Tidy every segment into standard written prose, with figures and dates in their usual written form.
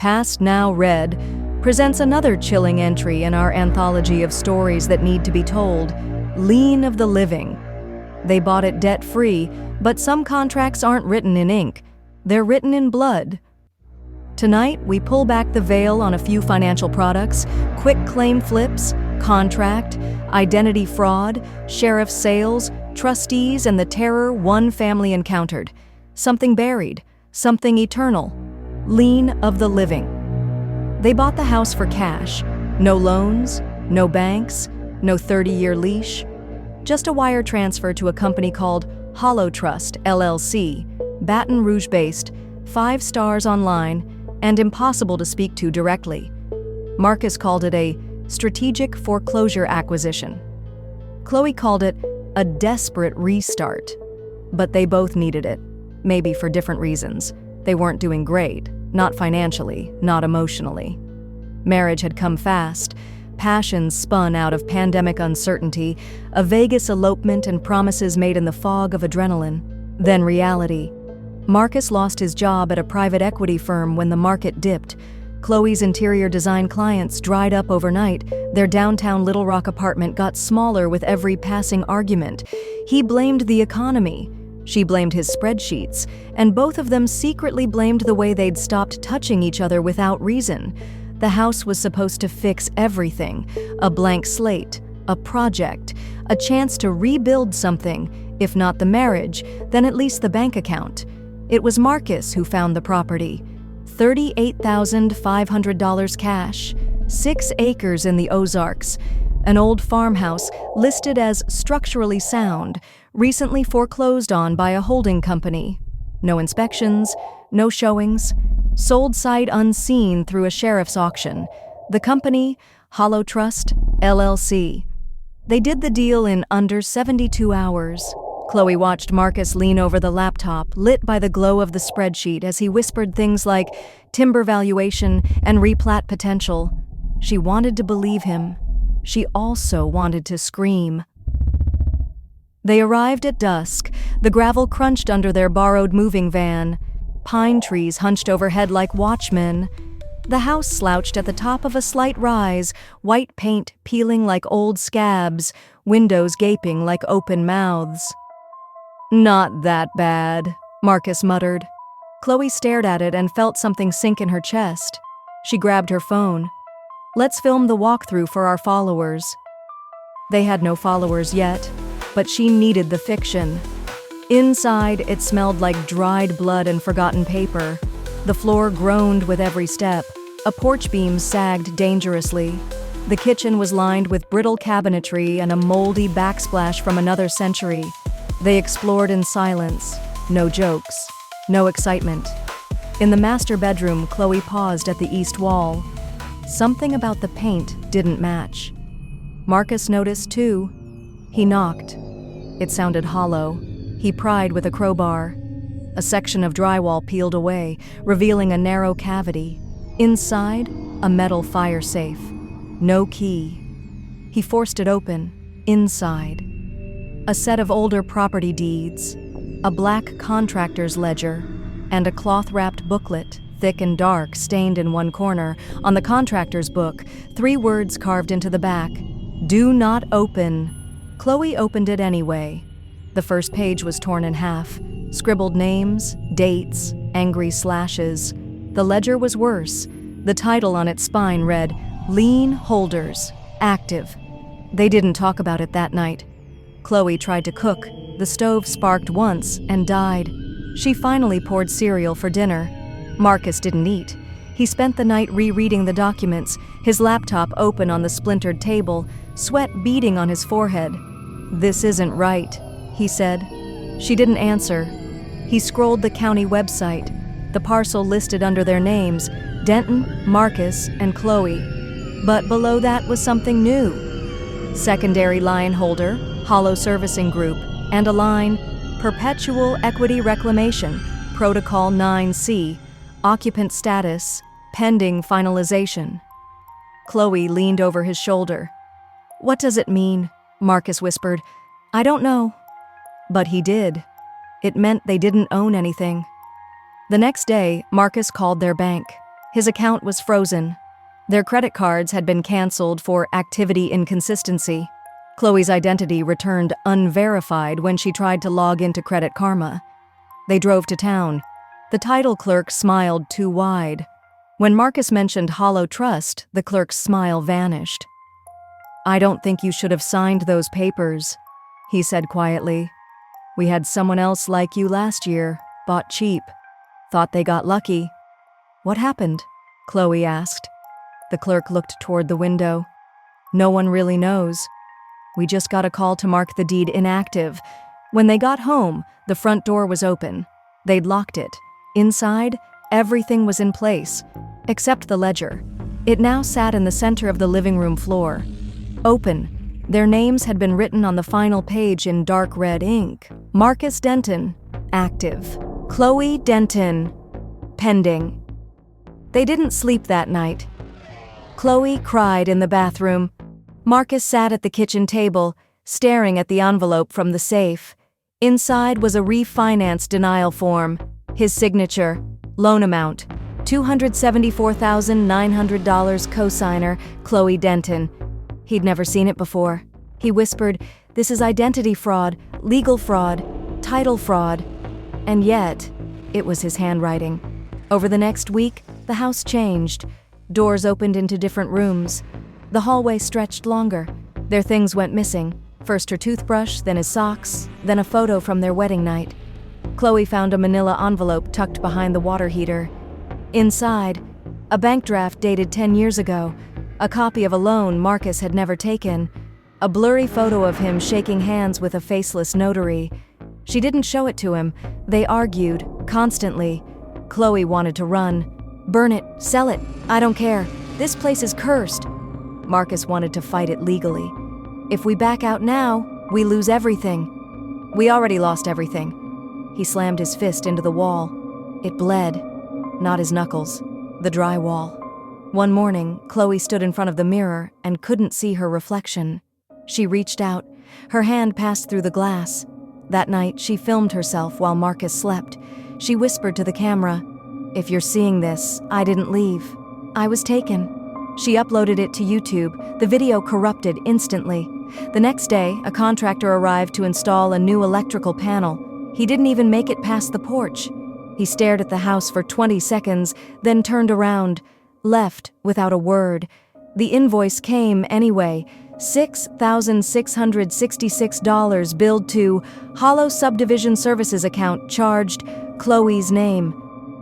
PastNowRead presents another chilling entry in our anthology of stories that need to be told, Lien of the Living. They bought it debt-free, but some contracts aren't written in ink. They're written in blood. Tonight, we pull back the veil on a few financial products, quick claim flips, contract, identity fraud, sheriff sales, trustees, and the terror one family encountered. Something buried, something eternal. Lien of the Living. They bought the house for cash. No loans, no banks, no 30-year leash. Just a wire transfer to a company called Hollow Trust, LLC, Baton Rouge-based, 5 stars online, and impossible to speak to directly. Marcus called it a strategic foreclosure acquisition. Chloe called it a desperate restart. But they both needed it, maybe for different reasons. They weren't doing great, not financially, not emotionally. Marriage had come fast, passions spun out of pandemic uncertainty, a Vegas elopement and promises made in the fog of adrenaline. Then reality. Marcus lost his job at a private equity firm when the market dipped. Chloe's interior design clients dried up overnight. Their downtown Little Rock apartment got smaller with every passing argument. He blamed the economy. She blamed his spreadsheets, and both of them secretly blamed the way they'd stopped touching each other without reason. The house was supposed to fix everything, a blank slate, a project, a chance to rebuild something, if not the marriage, then at least the bank account. It was Marcus who found the property. $38,500 cash, 6 acres in the Ozarks, an old farmhouse listed as structurally sound, recently foreclosed on by a holding company. No inspections, no showings, sold sight unseen through a sheriff's auction. The company, Hollow Trust, LLC. They did the deal in under 72 hours. Chloe watched Marcus lean over the laptop, lit by the glow of the spreadsheet as he whispered things like timber valuation and replat potential. She wanted to believe him. She also wanted to scream. They arrived at dusk. The gravel crunched under their borrowed moving van. Pine trees hunched overhead like watchmen. The house slouched at the top of a slight rise, white paint peeling like old scabs, windows gaping like open mouths. "Not that bad," Marcus muttered. Chloe stared at it and felt something sink in her chest. She grabbed her phone. "Let's film the walkthrough for our followers." They had no followers yet, but she needed the fiction. Inside, it smelled like dried blood and forgotten paper. The floor groaned with every step. A porch beam sagged dangerously. The kitchen was lined with brittle cabinetry and a moldy backsplash from another century. They explored in silence. No jokes. No excitement. In the master bedroom, Chloe paused at the east wall. Something about the paint didn't match. Marcus noticed too. He knocked. It sounded hollow. He pried with a crowbar. A section of drywall peeled away, revealing a narrow cavity. Inside, a metal fire safe. No key. He forced it open. Inside, a set of older property deeds, a black contractor's ledger, and a cloth-wrapped booklet, thick and dark, stained in one corner. On the contractor's book, 3 words carved into the back: "Do not open." Chloe opened it anyway. The first page was torn in half. Scribbled names, dates, angry slashes. The ledger was worse. The title on its spine read, "Lien Holders, Active." They didn't talk about it that night. Chloe tried to cook. The stove sparked once and died. She finally poured cereal for dinner. Marcus didn't eat. He spent the night rereading the documents, his laptop open on the splintered table, sweat beading on his forehead. "This isn't right," he said. She didn't answer. He scrolled the county website. The parcel listed under their names, Denton, Marcus, and Chloe. But below that was something new. Secondary Lien holder, Hollow Servicing Group, and a line, Perpetual Equity Reclamation, Protocol 9C, Occupant Status, Pending Finalization. Chloe leaned over his shoulder. "What does it mean?" Marcus whispered. "I don't know." But he did. It meant they didn't own anything. The next day, Marcus called their bank. His account was frozen. Their credit cards had been canceled for activity inconsistency. Chloe's identity returned unverified when she tried to log into Credit Karma. They drove to town. The title clerk smiled too wide. When Marcus mentioned Hollow Trust, the clerk's smile vanished. "I don't think you should have signed those papers," he said quietly. "We had someone else like you last year, bought cheap. Thought they got lucky." "What happened?" Chloe asked. The clerk looked toward the window. "No one really knows. We just got a call to mark the deed inactive. When they got home, the front door was open. They'd locked it. Inside, everything was in place, except the ledger. It now sat in the center of the living room floor. Open. Their names had been written on the final page in dark red ink. Marcus Denton, active. Chloe Denton, pending. They didn't sleep that night. Chloe cried in the bathroom. Marcus sat at the kitchen table, staring at the envelope from the safe. Inside was a refinance denial form. His signature, loan amount, $274,900, cosigner, Chloe Denton. He'd never seen it before. He whispered, "This is identity fraud, legal fraud, title fraud." And yet, it was his handwriting. Over the next week, the house changed. Doors opened into different rooms. The hallway stretched longer. Their things went missing. First her toothbrush, then his socks, then a photo from their wedding night. Chloe found a manila envelope tucked behind the water heater. Inside, a bank draft dated 10 years ago, a copy of a loan Marcus had never taken, a blurry photo of him shaking hands with a faceless notary. She didn't show it to him. They argued, constantly. Chloe wanted to run. "Burn it, sell it, I don't care. This place is cursed." Marcus wanted to fight it legally. "If we back out now, we lose everything." "We already lost everything." He slammed his fist into the wall. It bled. Not his knuckles, the drywall. One morning, Chloe stood in front of the mirror and couldn't see her reflection. She reached out. Her hand passed through the glass. That night, she filmed herself while Marcus slept. She whispered to the camera, "If you're seeing this, I didn't leave. I was taken." She uploaded it to YouTube. The video corrupted instantly. The next day, a contractor arrived to install a new electrical panel. He didn't even make it past the porch. He stared at the house for 20 seconds, then turned around, left without a word. The invoice came anyway. $6,666 billed to Hollow Subdivision Services account, charged Chloe's name.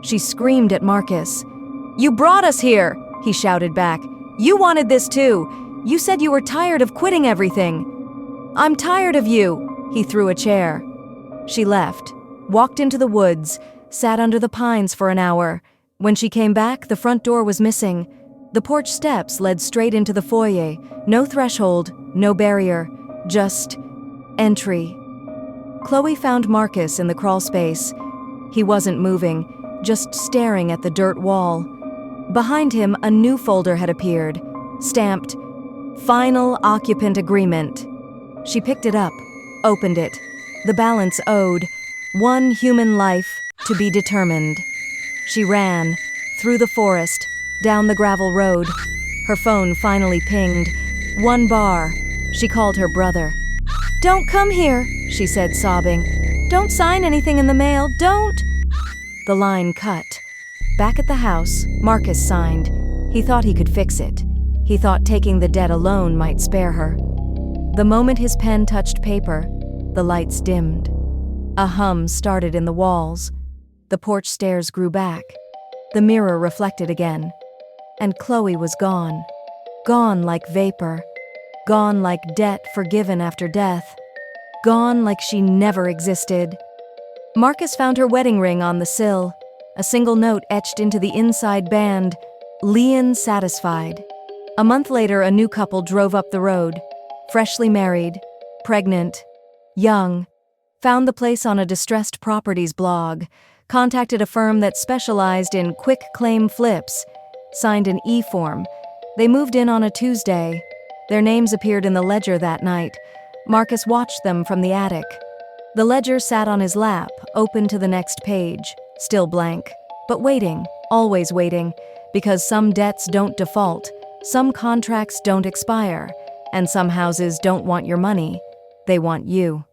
She screamed at Marcus. "You brought us here!" he shouted back. "You wanted this too. You said you were tired of quitting everything." "I'm tired of you!" He threw a chair. She left, walked into the woods, sat under the pines for an hour. When she came back, the front door was missing. The porch steps led straight into the foyer. No threshold, no barrier, just entry. Chloe found Marcus in the crawl space. He wasn't moving, just staring at the dirt wall. Behind him, a new folder had appeared, stamped, "Final Occupant Agreement." She picked it up, opened it. The balance owed, 1 human life to be determined. She ran, through the forest, down the gravel road. Her phone finally pinged. 1 bar. She called her brother. "Don't come here," she said, sobbing. "Don't sign anything in the mail, don't." The line cut. Back at the house, Marcus signed. He thought he could fix it. He thought taking the debt alone might spare her. The moment his pen touched paper, the lights dimmed. A hum started in the walls. The porch stairs grew back. The mirror reflected again. And Chloe was gone. Gone like vapor. Gone like debt forgiven after death. Gone like she never existed. Marcus found her wedding ring on the sill. A single note etched into the inside band, "Lien satisfied." A month later, a new couple drove up the road. Freshly married, pregnant, young. Found the place on a distressed properties blog. Contacted a firm that specialized in quick claim flips. Signed an e-form. They moved in on a Tuesday. Their names appeared in the ledger that night. Marcus watched them from the attic. The ledger sat on his lap, open to the next page, still blank, but waiting, always waiting. Because some debts don't default, some contracts don't expire, and some houses don't want your money, they want you.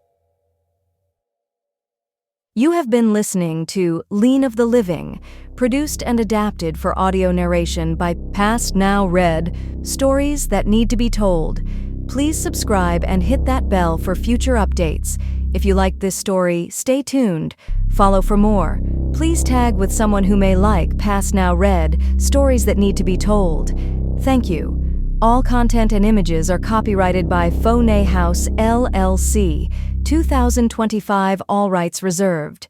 You have been listening to Lien of the Living, produced and adapted for audio narration by PastNowRead, stories that need to be told. Please subscribe and hit that bell for future updates. If you liked this story, stay tuned. Follow for more. Please tag with someone who may like PastNowRead, stories that need to be told. Thank you. All content and images are copyrighted by Phone House LLC, 2025, all rights reserved.